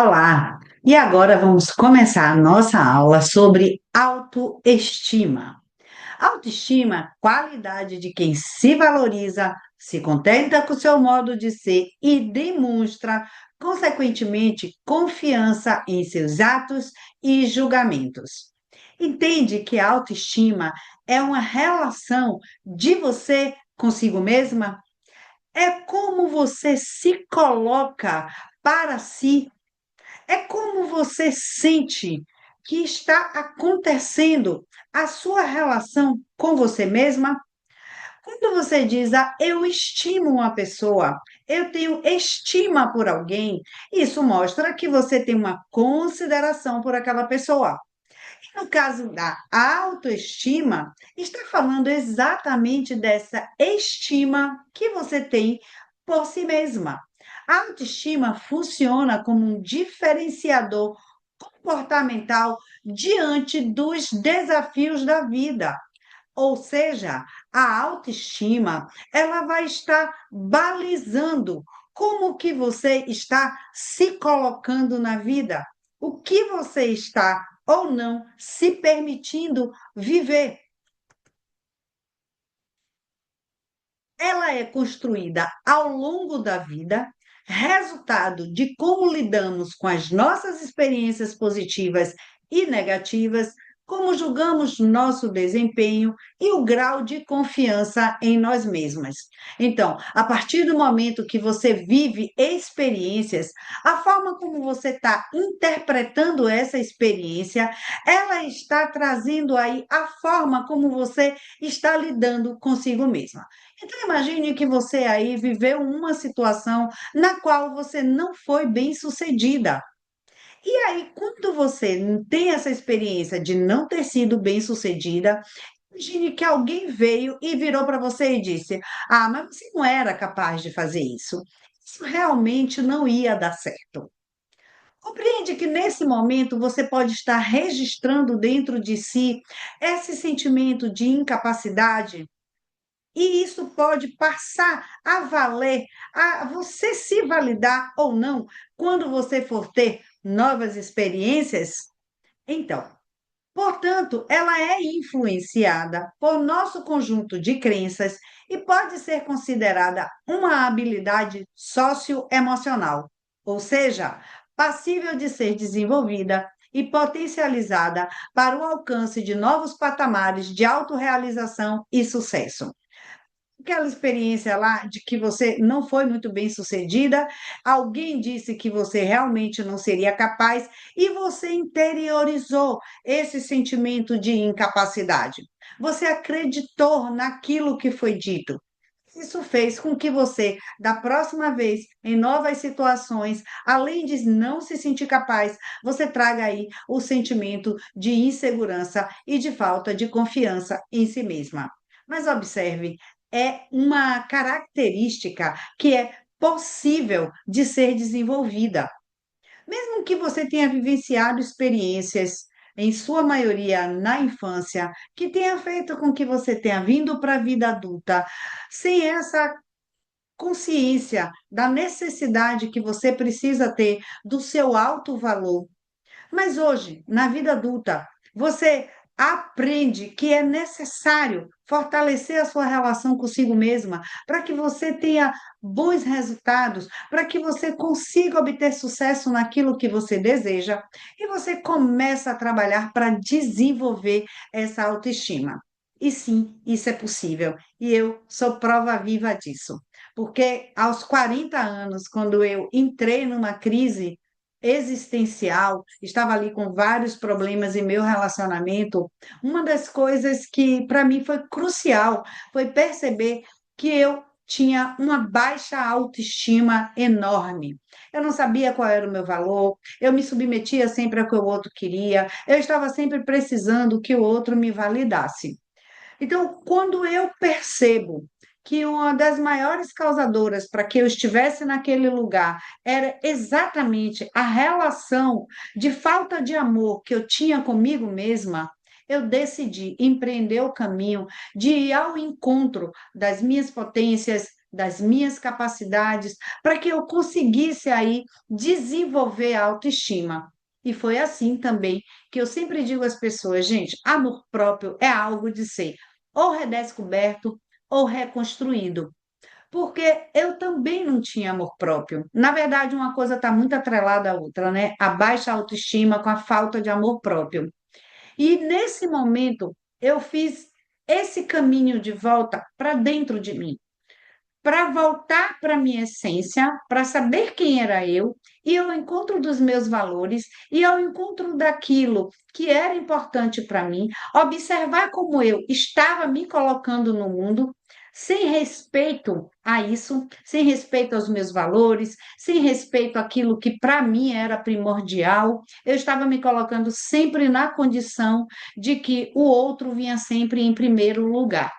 Olá! E agora vamos começar a nossa aula sobre autoestima. Autoestima, qualidade de quem se valoriza, se contenta com seu modo de ser e demonstra, consequentemente, confiança em seus atos e julgamentos. Entende que a autoestima é uma relação de você consigo mesma? É como você se coloca para si, é como você sente que está acontecendo a sua relação com você mesma. Quando você diz, eu estimo uma pessoa, eu tenho estima por alguém, isso mostra que você tem uma consideração por aquela pessoa. No caso da autoestima, está falando exatamente dessa estima que você tem por si mesma. A autoestima funciona como um diferenciador comportamental diante dos desafios da vida. Ou seja, a autoestima, ela vai estar balizando como que você está se colocando na vida, o que você está ou não se permitindo viver. Ela é construída ao longo da vida, resultado de como lidamos com as nossas experiências positivas e negativas, como julgamos nosso desempenho e o grau de confiança em nós mesmas. Então, a partir do momento que você vive experiências, a forma como você está interpretando essa experiência, ela está trazendo aí a forma como você está lidando consigo mesma. Então, imagine que você aí viveu uma situação na qual você não foi bem-sucedida. E aí, quando você tem essa experiência de não ter sido bem-sucedida, imagine que alguém veio e virou para você e disse: Ah, mas você não era capaz de fazer isso. Isso realmente não ia dar certo. Compreende que nesse momento você pode estar registrando dentro de si esse sentimento de incapacidade? E isso pode passar a valer, a você se validar ou não, quando você for ter novas experiências. Então, portanto, ela é influenciada por nosso conjunto de crenças e pode ser considerada uma habilidade socioemocional, ou seja, passível de ser desenvolvida e potencializada para o alcance de novos patamares de autorrealização e sucesso. Aquela experiência lá de que você não foi muito bem sucedida, alguém disse que você realmente não seria capaz e você interiorizou esse sentimento de incapacidade. Você acreditou naquilo que foi dito. Isso fez com que você, da próxima vez, em novas situações, além de não se sentir capaz, você traga aí o sentimento de insegurança e de falta de confiança em si mesma. Mas observe, é uma característica que é possível de ser desenvolvida. Mesmo que você tenha vivenciado experiências, em sua maioria na infância, que tenha feito com que você tenha vindo para a vida adulta sem essa consciência da necessidade que você precisa ter do seu alto valor, mas hoje, na vida adulta, você aprende que é necessário fortalecer a sua relação consigo mesma para que você tenha bons resultados, para que você consiga obter sucesso naquilo que você deseja, e você começa a trabalhar para desenvolver essa autoestima. E sim, isso é possível, e eu sou prova viva disso. Porque aos 40 anos, quando eu entrei numa crise existencial, estava ali com vários problemas em meu relacionamento. Uma das coisas que para mim foi crucial foi perceber que eu tinha uma baixa autoestima enorme. Eu não sabia qual era o meu valor, eu me submetia sempre ao que o outro queria, eu estava sempre precisando que o outro me validasse. Então, quando eu percebo que uma das maiores causadoras para que eu estivesse naquele lugar era exatamente a relação de falta de amor que eu tinha comigo mesma, eu decidi empreender o caminho de ir ao encontro das minhas potências, das minhas capacidades, para que eu conseguisse aí desenvolver a autoestima. E foi assim também que eu sempre digo às pessoas, gente, amor próprio é algo de ser ou redescoberto ou reconstruído. Porque eu também não tinha amor próprio. Na verdade, uma coisa está muito atrelada à outra, né? A baixa autoestima com a falta de amor próprio. E nesse momento, eu fiz esse caminho de volta para dentro de mim, para voltar para a minha essência, para saber quem era eu, e ao encontro dos meus valores, e ao encontro daquilo que era importante para mim, observar como eu estava me colocando no mundo, sem respeito a isso, sem respeito aos meus valores, sem respeito àquilo que para mim era primordial, eu estava me colocando sempre na condição de que o outro vinha sempre em primeiro lugar.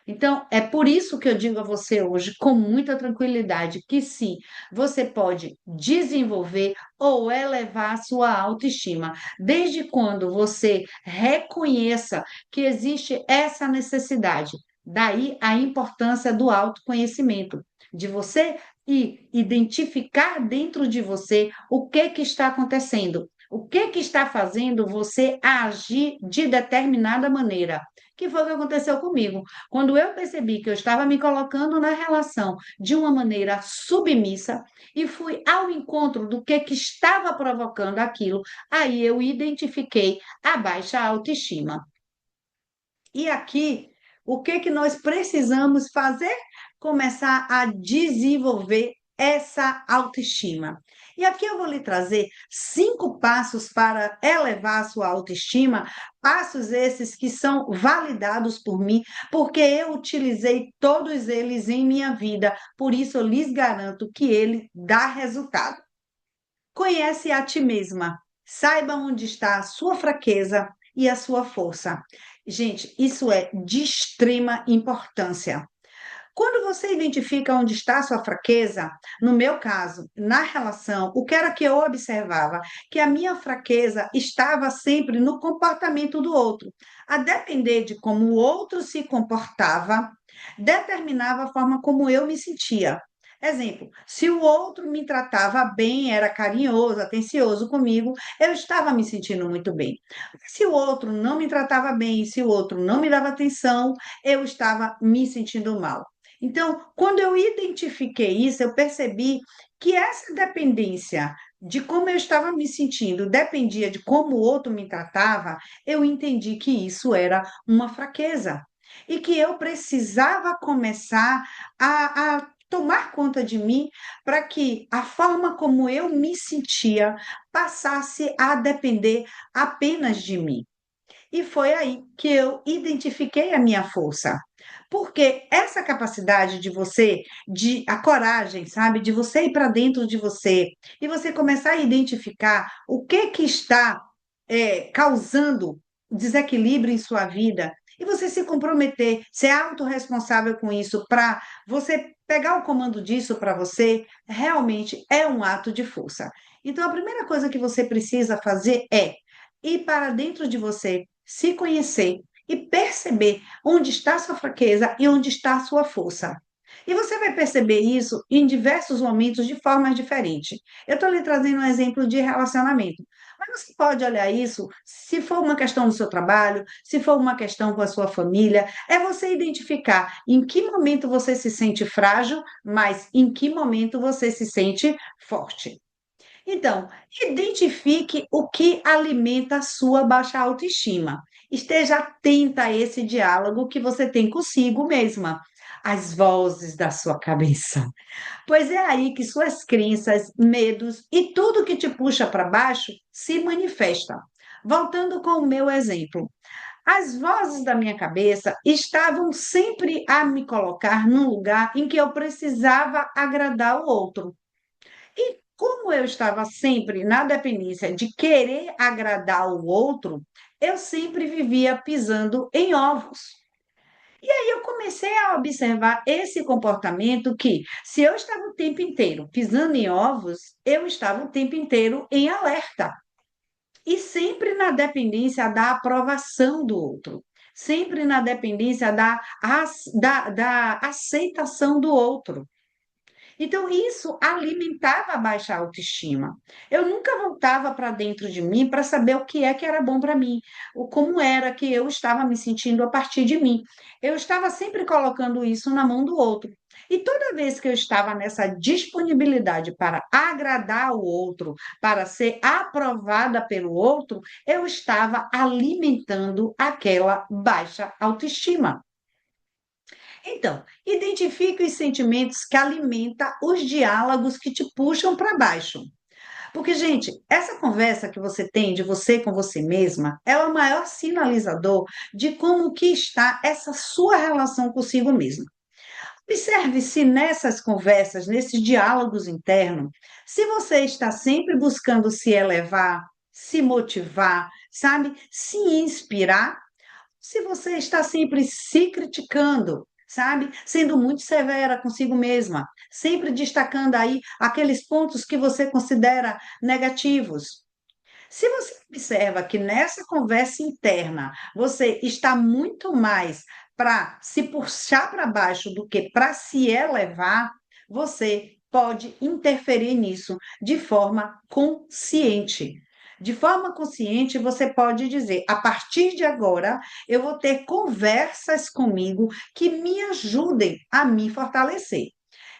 Então, é por isso que eu digo a você hoje, com muita tranquilidade, que sim, você pode desenvolver ou elevar a sua autoestima, desde quando você reconheça que existe essa necessidade. Daí a importância do autoconhecimento, de você ir identificar dentro de você o que está acontecendo. O que está fazendo você agir de determinada maneira? Que foi o que aconteceu comigo. Quando eu percebi que eu estava me colocando na relação de uma maneira submissa e fui ao encontro do que estava provocando aquilo, aí eu identifiquei a baixa autoestima. E aqui, o que nós precisamos fazer? Começar a desenvolver essa autoestima. E aqui eu vou lhe trazer 5 passos para elevar a sua autoestima, passos esses que são validados por mim, porque eu utilizei todos eles em minha vida, por isso eu lhes garanto que ele dá resultado. Conhece a ti mesma. Saiba onde está a sua fraqueza e a sua força. Gente, isso é de extrema importância. Quando você identifica onde está a sua fraqueza, no meu caso, na relação, o que era que eu observava? Que a minha fraqueza estava sempre no comportamento do outro. A depender de como o outro se comportava, determinava a forma como eu me sentia. Exemplo, se o outro me tratava bem, era carinhoso, atencioso comigo, eu estava me sentindo muito bem. Se o outro não me tratava bem, se o outro não me dava atenção, eu estava me sentindo mal. Então, quando eu identifiquei isso, eu percebi que essa dependência de como eu estava me sentindo dependia de como o outro me tratava, eu entendi que isso era uma fraqueza e que eu precisava começar a tomar conta de mim para que a forma como eu me sentia passasse a depender apenas de mim. E foi aí que eu identifiquei a minha força. Porque essa capacidade de você, de a coragem, sabe, de você ir para dentro de você e você começar a identificar o que está causando desequilíbrio em sua vida e você se comprometer, ser autorresponsável com isso para você pegar o comando disso para você, realmente é um ato de força. Então, a primeira coisa que você precisa fazer é ir para dentro de você, se conhecer e perceber onde está a sua fraqueza e onde está a sua força. E você vai perceber isso em diversos momentos de formas diferentes. Eu estou lhe trazendo um exemplo de relacionamento. Mas você pode olhar isso se for uma questão do seu trabalho, se for uma questão com a sua família, é você identificar em que momento você se sente frágil, mas em que momento você se sente forte. Então, identifique o que alimenta a sua baixa autoestima. Esteja atenta a esse diálogo que você tem consigo mesma, as vozes da sua cabeça. Pois é aí que suas crenças, medos e tudo que te puxa para baixo se manifesta. Voltando com o meu exemplo. As vozes da minha cabeça estavam sempre a me colocar num lugar em que eu precisava agradar o outro. E como eu estava sempre na dependência de querer agradar o outro, eu sempre vivia pisando em ovos. E aí eu comecei a observar esse comportamento que, se eu estava o tempo inteiro pisando em ovos, eu estava o tempo inteiro em alerta e sempre na dependência da aprovação do outro. sempre na dependência da aceitação do outro. Então, isso alimentava a baixa autoestima. Eu nunca voltava para dentro de mim para saber o que é que era bom para mim, o como era que eu estava me sentindo a partir de mim. Eu estava sempre colocando isso na mão do outro. E toda vez que eu estava nessa disponibilidade para agradar o outro, para ser aprovada pelo outro, eu estava alimentando aquela baixa autoestima. Então, identifique os sentimentos que alimentam os diálogos que te puxam para baixo. Porque, gente, essa conversa que você tem de você com você mesma é o maior sinalizador de como que está essa sua relação consigo mesma. Observe se nessas conversas, nesses diálogos internos, se você está sempre buscando se elevar, se motivar, sabe, se inspirar, se você está sempre se criticando, sabe? Sendo muito severa consigo mesma, sempre destacando aí aqueles pontos que você considera negativos. Se você observa que nessa conversa interna você está muito mais para se puxar para baixo do que para se elevar, você pode interferir nisso de forma consciente. De forma consciente, você pode dizer: a partir de agora, eu vou ter conversas comigo que me ajudem a me fortalecer.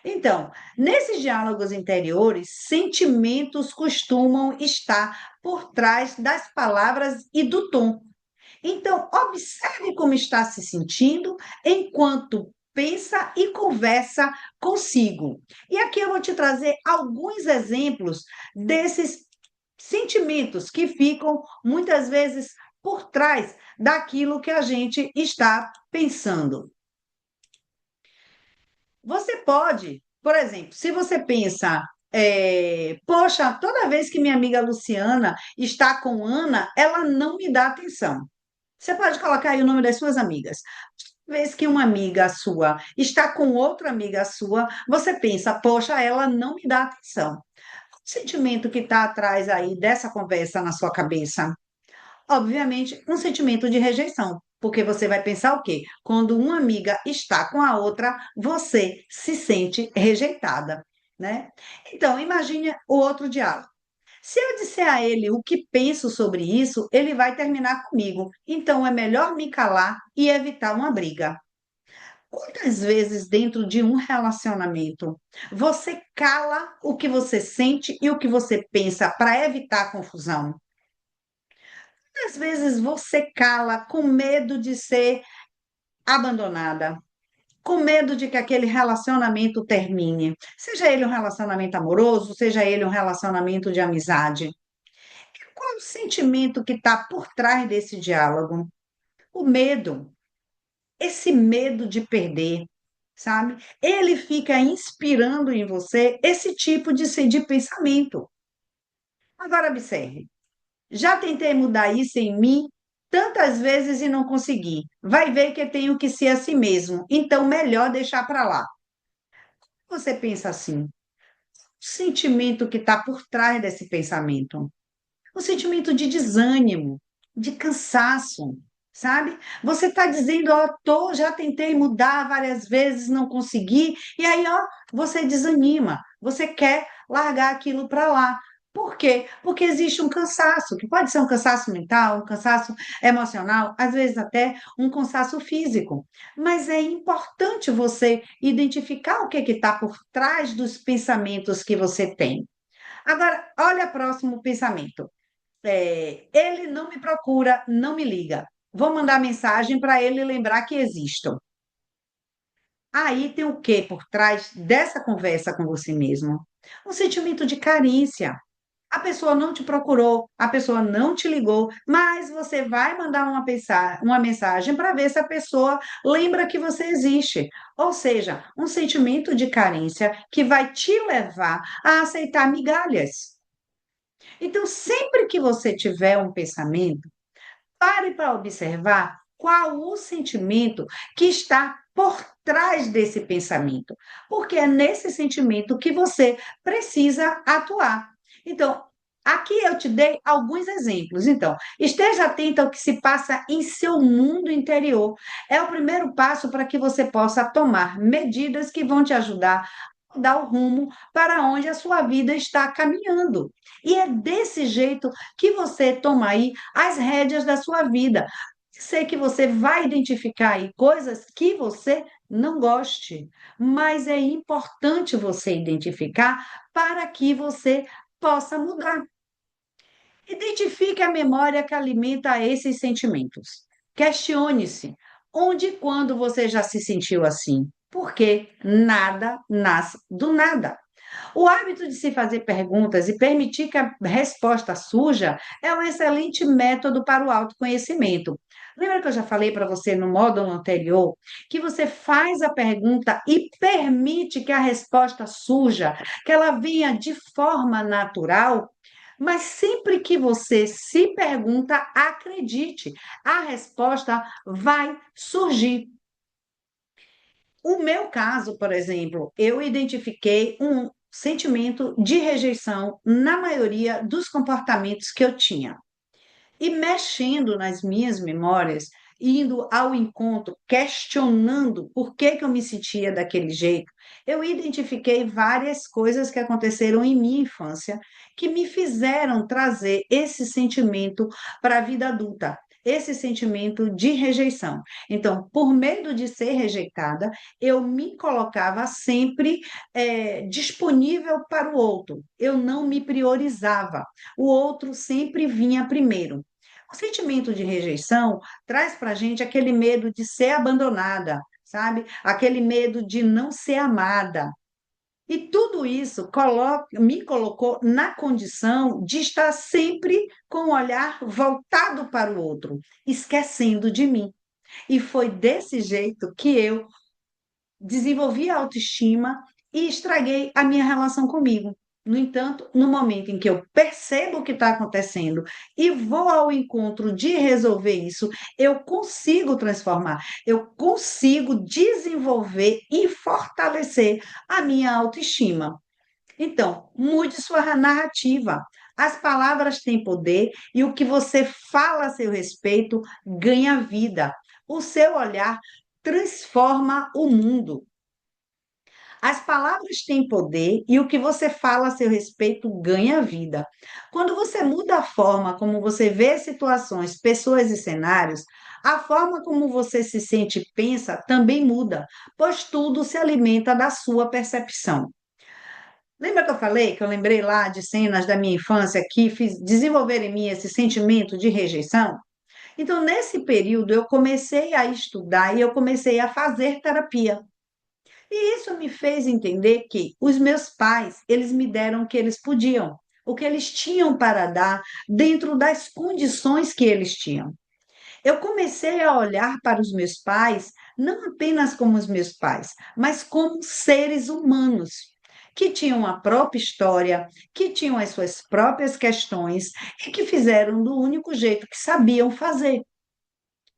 Então, nesses diálogos interiores, sentimentos costumam estar por trás das palavras e do tom. Então, observe como está se sentindo enquanto pensa e conversa consigo. E aqui eu vou te trazer alguns exemplos desses sentimentos que ficam muitas vezes por trás daquilo que a gente está pensando. Você pode, por exemplo, se você pensa, poxa, toda vez que minha amiga Luciana está com Ana, ela não me dá atenção. Você pode colocar aí o nome das suas amigas. Toda vez que uma amiga sua está com outra amiga sua, você pensa, poxa, ela não me dá atenção. Qual o sentimento que está atrás aí dessa conversa na sua cabeça? Obviamente, um sentimento de rejeição, porque você vai pensar o quê? Quando uma amiga está com a outra, você se sente rejeitada, né? Então, imagine o outro diálogo. Se eu disser a ele o que penso sobre isso, ele vai terminar comigo. Então, é melhor me calar e evitar uma briga. Quantas vezes dentro de um relacionamento você cala o que você sente e o que você pensa para evitar confusão? Às vezes você cala com medo de ser abandonada, com medo de que aquele relacionamento termine, seja ele um relacionamento amoroso, seja ele um relacionamento de amizade. Qual o sentimento que está por trás desse diálogo? O medo, esse medo de perder, sabe? Ele fica inspirando em você esse tipo de pensamento. Agora, observe. Já tentei mudar isso em mim tantas vezes e não consegui. Vai ver que eu tenho que ser assim mesmo. Então, melhor deixar para lá. Você pensa assim, o sentimento que está por trás desse pensamento? O sentimento de desânimo, de cansaço, sabe? Você está dizendo, ó, já tentei mudar várias vezes, não consegui, e aí, ó, você desanima, você quer largar aquilo para lá. Por quê? Porque existe um cansaço, que pode ser um cansaço mental, um cansaço emocional, às vezes até um cansaço físico. Mas é importante você identificar o que está por trás dos pensamentos que você tem. Agora, olha o próximo pensamento. Ele não me procura, não me liga. Vou mandar mensagem para ele lembrar que existo. Aí tem o que por trás dessa conversa com você mesmo? Um sentimento de carência. A pessoa não te procurou, a pessoa não te ligou, mas você vai mandar uma mensagem para ver se a pessoa lembra que você existe. Ou seja, um sentimento de carência que vai te levar a aceitar migalhas. Então, sempre que você tiver um pensamento, pare para observar qual o sentimento que está por trás desse pensamento, porque é nesse sentimento que você precisa atuar. Então, aqui eu te dei alguns exemplos. Então, esteja atento ao que se passa em seu mundo interior. É o primeiro passo para que você possa tomar medidas que vão te ajudar a dar o rumo para onde a sua vida está caminhando. E é desse jeito que você toma aí as rédeas da sua vida. Sei que você vai identificar aí coisas que você não goste, mas é importante você identificar para que você possa mudar. Identifique a memória que alimenta esses sentimentos. Questione-se onde e quando você já se sentiu assim. Porque nada nasce do nada. O hábito de se fazer perguntas e permitir que a resposta surja é um excelente método para o autoconhecimento. Lembra que eu já falei para você no módulo anterior que você faz a pergunta e permite que a resposta surja, que ela venha de forma natural? Mas sempre que você se pergunta, acredite, a resposta vai surgir. O meu caso, por exemplo, eu identifiquei um sentimento de rejeição na maioria dos comportamentos que eu tinha. E mexendo nas minhas memórias, indo ao encontro, questionando por que que eu me sentia daquele jeito, eu identifiquei várias coisas que aconteceram em minha infância que me fizeram trazer esse sentimento para a vida adulta. Esse sentimento de rejeição. Então, por medo de ser rejeitada, eu me colocava sempre disponível para o outro. Eu não me priorizava. O outro sempre vinha primeiro. O sentimento de rejeição traz para a gente aquele medo de ser abandonada, sabe? Aquele medo de não ser amada. E tudo isso me colocou na condição de estar sempre com o olhar voltado para o outro, esquecendo de mim. E foi desse jeito que eu desenvolvi a autoestima e estraguei a minha relação comigo. No entanto, no momento em que eu percebo o que está acontecendo e vou ao encontro de resolver isso, eu consigo transformar, eu consigo desenvolver e fortalecer a minha autoestima. Então, mude sua narrativa. As palavras têm poder e o que você fala a seu respeito ganha vida. O seu olhar transforma o mundo. As palavras têm poder e o que você fala a seu respeito ganha vida. Quando você muda a forma como você vê situações, pessoas e cenários, a forma como você se sente e pensa também muda, pois tudo se alimenta da sua percepção. Lembra que eu falei que eu lembrei lá de cenas da minha infância que desenvolver em mim esse sentimento de rejeição? Então, nesse período, eu comecei a estudar e eu comecei a fazer terapia. E isso me fez entender que os meus pais, eles me deram o que eles podiam, o que eles tinham para dar dentro das condições que eles tinham. Eu comecei a olhar para os meus pais não apenas como os meus pais, mas como seres humanos que tinham a própria história, que tinham as suas próprias questões e que fizeram do único jeito que sabiam fazer.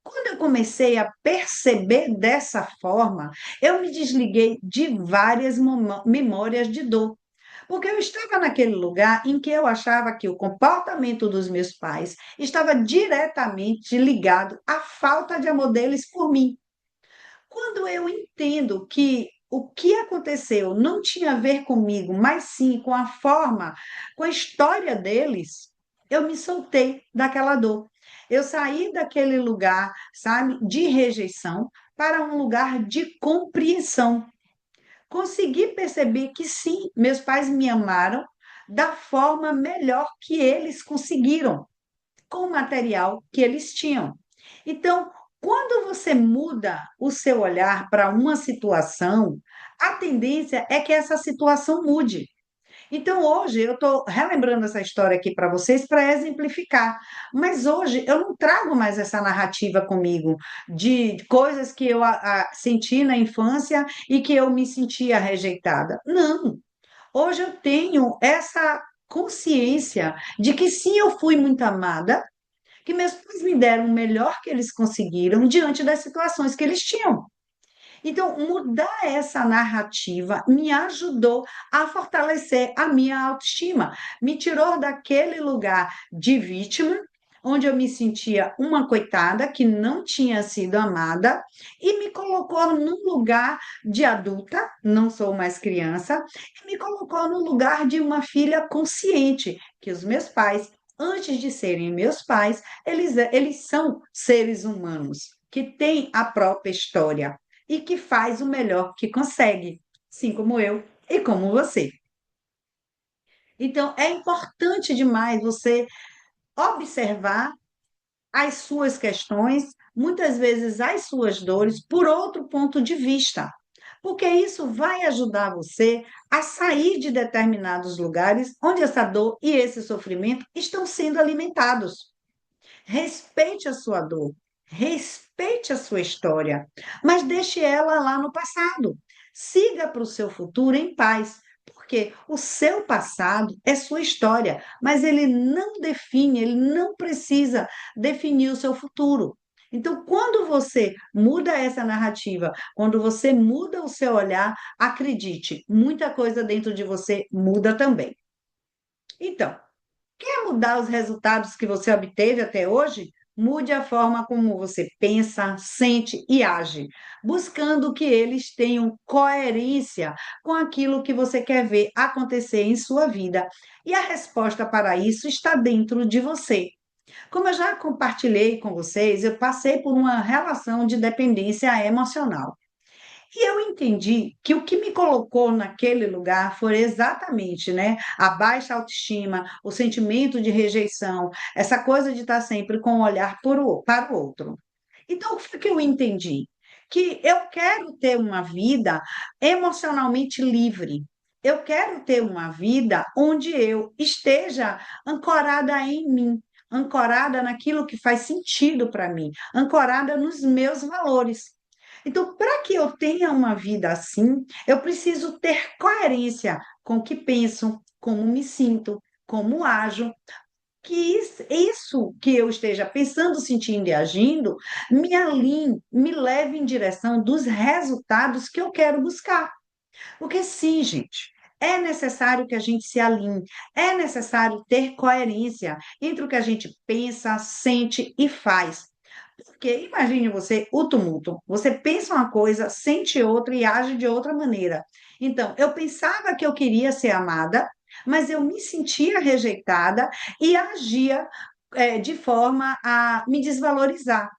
Quando eu comecei a perceber dessa forma, eu me desliguei de várias memórias de dor. Porque eu estava naquele lugar em que eu achava que o comportamento dos meus pais estava diretamente ligado à falta de amor deles por mim. Quando eu entendo que o que aconteceu não tinha a ver comigo, mas sim com a forma, com a história deles, eu me soltei daquela dor. Eu saí daquele lugar, sabe, de rejeição para um lugar de compreensão. Consegui perceber que sim, meus pais me amaram da forma melhor que eles conseguiram com o material que eles tinham. Então, quando você muda o seu olhar para uma situação, a tendência é que essa situação mude. Então, hoje, eu estou relembrando essa história aqui para vocês para exemplificar, mas hoje eu não trago mais essa narrativa comigo de coisas que eu senti na infância e que eu me sentia rejeitada. Não, hoje eu tenho essa consciência de que sim, eu fui muito amada, que meus pais me deram o melhor que eles conseguiram diante das situações que eles tinham. Então, mudar essa narrativa me ajudou a fortalecer a minha autoestima, me tirou daquele lugar de vítima, onde eu me sentia uma coitada que não tinha sido amada, e me colocou num lugar de adulta, não sou mais criança, e me colocou no lugar de uma filha consciente, que os meus pais, antes de serem meus pais, eles são seres humanos que têm a própria história e que faz o melhor que consegue, assim como eu e como você. Então, é importante demais você observar as suas questões, muitas vezes as suas dores, por outro ponto de vista, porque isso vai ajudar você a sair de determinados lugares onde essa dor e esse sofrimento estão sendo alimentados. Respeite a sua dor, respeite a sua história, mas deixe ela lá no passado. Siga para o seu futuro em paz, porque o seu passado é sua história, mas ele não define, ele não precisa definir o seu futuro. Então, quando você muda essa narrativa, quando você muda o seu olhar, acredite, muita coisa dentro de você muda também. Então, quer mudar os resultados que você obteve até hoje? Mude a forma como você pensa, sente e age, buscando que eles tenham coerência com aquilo que você quer ver acontecer em sua vida. E a resposta para isso está dentro de você. Como eu já compartilhei com vocês, eu passei por uma relação de dependência emocional. E eu entendi que o que me colocou naquele lugar foi exatamente, né, a baixa autoestima, o sentimento de rejeição, essa coisa de estar sempre com o olhar para o outro. Então, o que foi que eu entendi? Que eu quero ter uma vida emocionalmente livre. Eu quero ter uma vida onde eu esteja ancorada em mim, ancorada naquilo que faz sentido para mim, ancorada nos meus valores. Então, para que eu tenha uma vida assim, eu preciso ter coerência com o que penso, como me sinto, como ajo, que isso que eu esteja pensando, sentindo e agindo me alinhe, me leve em direção dos resultados que eu quero buscar. Porque sim, gente, é necessário que a gente se alinhe, é necessário ter coerência entre o que a gente pensa, sente e faz. Porque imagine você o tumulto. Você pensa uma coisa, sente outra e age de outra maneira. Então, eu pensava que eu queria ser amada, mas eu me sentia rejeitada e agia, de forma a me desvalorizar.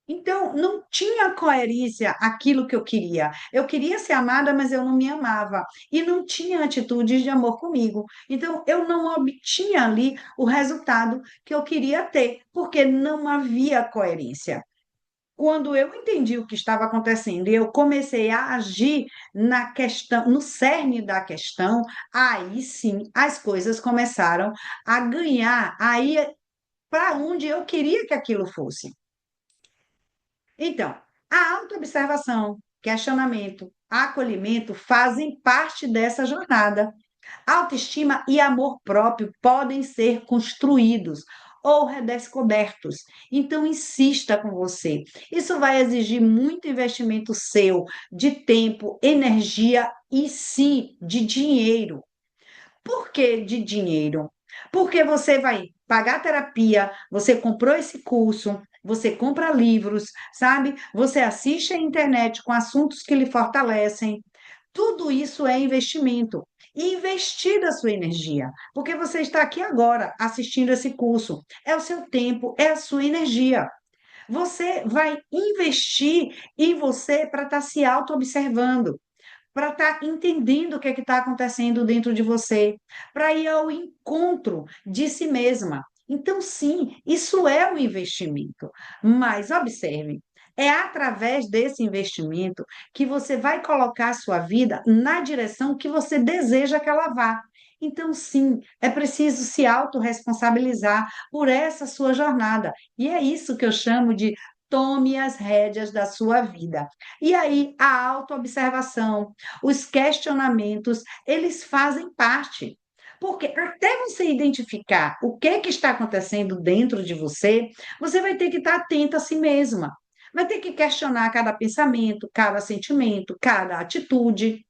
Então, não tinha coerência aquilo que eu queria. Eu queria ser amada, mas eu não me amava. E não tinha atitudes de amor comigo. Então, eu não obtinha ali o resultado que eu queria ter, porque não havia coerência. Quando eu entendi o que estava acontecendo e eu comecei a agir na questão, no cerne da questão, aí sim as coisas começaram a ganhar, aí para onde eu queria que aquilo fosse. Então, a autoobservação, questionamento, acolhimento fazem parte dessa jornada. Autoestima e amor próprio podem ser construídos ou redescobertos. Então, insista com você. Isso vai exigir muito investimento seu, de tempo, energia e sim de dinheiro. Por que de dinheiro? Porque você vai pagar terapia, você comprou esse curso, você compra livros, sabe? Você assiste a internet com assuntos que lhe fortalecem. Tudo isso é investimento. E investir a sua energia, porque você está aqui agora assistindo esse curso. É o seu tempo, é a sua energia. Você vai investir em você para estar se auto-observando, para estar entendendo o que é que está acontecendo dentro de você, para ir ao encontro de si mesma. Então, sim, isso é um investimento. Mas observe, é através desse investimento que você vai colocar a sua vida na direção que você deseja que ela vá. Então, sim, é preciso se autorresponsabilizar por essa sua jornada. E é isso que eu chamo de tome as rédeas da sua vida. E aí, a autoobservação, os questionamentos, eles fazem parte. Porque até você identificar o que está acontecendo dentro de você, você vai ter que estar atenta a si mesma. vai ter que questionar cada pensamento, cada sentimento, cada atitude,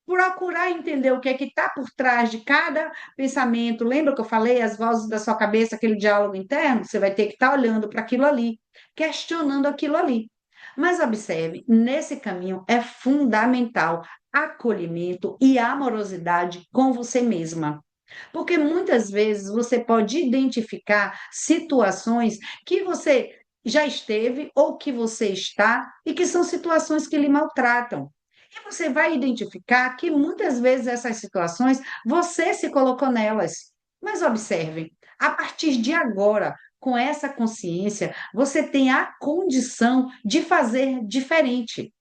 procurar entender o que é que está por trás de cada pensamento. Lembra que eu falei as vozes da sua cabeça, aquele diálogo interno? Você vai ter que estar olhando para aquilo ali, questionando aquilo ali. Mas observe, nesse caminho é fundamental acolhimento e amorosidade com você mesma. Porque muitas vezes você pode identificar situações que você já esteve ou que você está e que são situações que lhe maltratam. E você vai identificar que muitas vezes essas situações você se colocou nelas. Mas observe, a partir de agora, com essa consciência, você tem a condição de fazer diferente.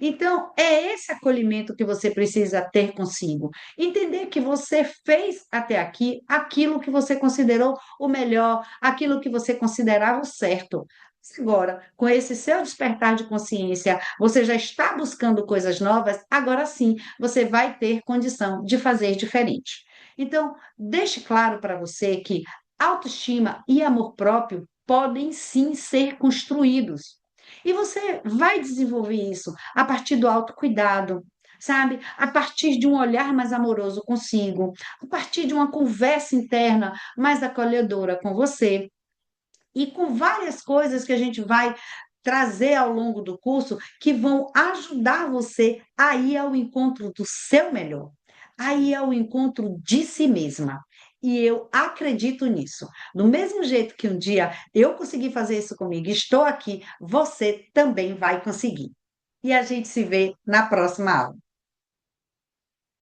Então, é esse acolhimento que você precisa ter consigo. Entender que você fez até aqui aquilo que você considerou o melhor, aquilo que você considerava o certo. Agora, com esse seu despertar de consciência, você já está buscando coisas novas, agora sim você vai ter condição de fazer diferente. Então, deixe claro para você que autoestima e amor próprio podem sim ser construídos. E você vai desenvolver isso a partir do autocuidado, sabe? A partir de um olhar mais amoroso consigo, a partir de uma conversa interna mais acolhedora com você e com várias coisas que a gente vai trazer ao longo do curso que vão ajudar você a ir ao encontro do seu melhor, a ir ao encontro de si mesma. E eu acredito nisso. Do mesmo jeito que um dia eu consegui fazer isso comigo, estou aqui, você também vai conseguir. E a gente se vê na próxima aula.